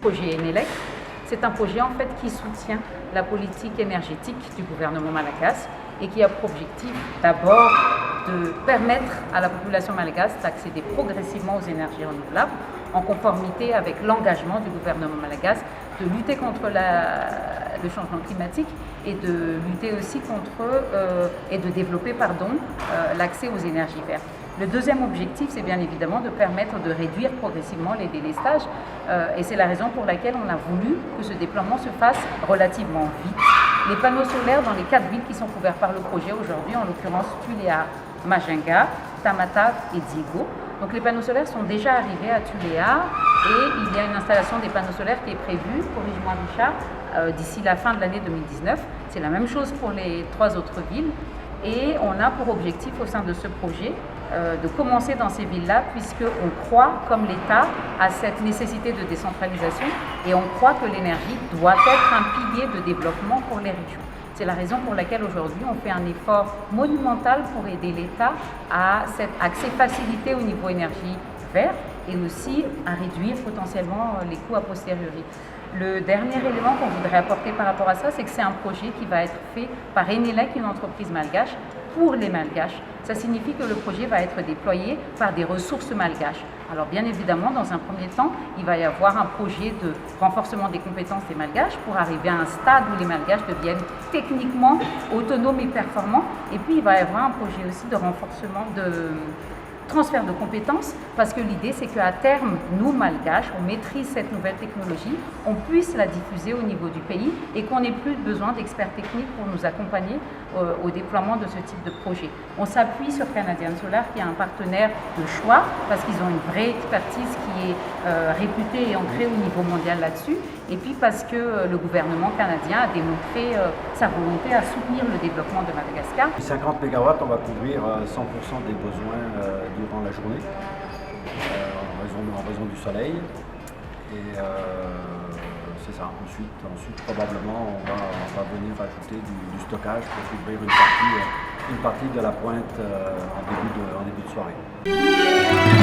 projet Enelec. C'est un projet en fait qui soutient la politique énergétique du gouvernement malagasy et qui a pour objectif d'abord de permettre à la population malagasy d'accéder progressivement aux énergies renouvelables en conformité avec l'engagement du gouvernement malagasy de lutter contre le changement climatique et de lutter aussi contre et de développer l'accès aux énergies vertes. Le deuxième objectif, c'est bien évidemment de permettre de réduire progressivement les délestages et c'est la raison pour laquelle on a voulu que ce déploiement se fasse relativement vite. Les panneaux solaires dans les 4 villes qui sont couvertes par le projet aujourd'hui, en l'occurrence Tuléar, Majinga, Tamatave et Diego. Donc les panneaux solaires sont déjà arrivés à Tuléar et il y a une installation des panneaux solaires qui est prévue, corrige-moi Richard, d'ici la fin de l'année 2019. C'est la même chose pour les 3 autres villes et on a pour objectif au sein de ce projet de commencer dans ces villes-là puisqu'on croit, comme l'État, à cette nécessité de décentralisation et on croit que l'énergie doit être un pilier de développement pour les régions. C'est la raison pour laquelle aujourd'hui on fait un effort monumental pour aider l'État à ces facilités au niveau énergie verte et aussi à réduire potentiellement les coûts a posteriori. Le dernier élément qu'on voudrait apporter par rapport à ça, c'est que c'est un projet qui va être fait par Enelec, une entreprise malgache, pour les Malgaches. Ça signifie que le projet va être déployé par des ressources malgaches. Alors bien évidemment, dans un premier temps, il va y avoir un projet de renforcement des compétences des Malgaches pour arriver à un stade où les Malgaches deviennent techniquement autonomes et performants. Et puis il va y avoir un projet aussi de renforcement de transfert de compétences, parce que l'idée c'est qu'à terme, nous Malgaches, on maîtrise cette nouvelle technologie, on puisse la diffuser au niveau du pays et qu'on n'ait plus besoin d'experts techniques pour nous accompagner au déploiement de ce type de projet. On s'appuie sur Canadian Solar qui est un partenaire de choix parce qu'ils ont une vraie expertise qui est réputée et ancrée au niveau mondial là-dessus, et puis parce que le gouvernement canadien a démontré sa volonté à soutenir le développement de Madagascar. 50 MW, on va couvrir 100% des besoins durant la journée en raison du soleil. Et c'est ça. Ensuite, probablement, on va venir ajouter du stockage pour couvrir une partie de la pointe en début de soirée.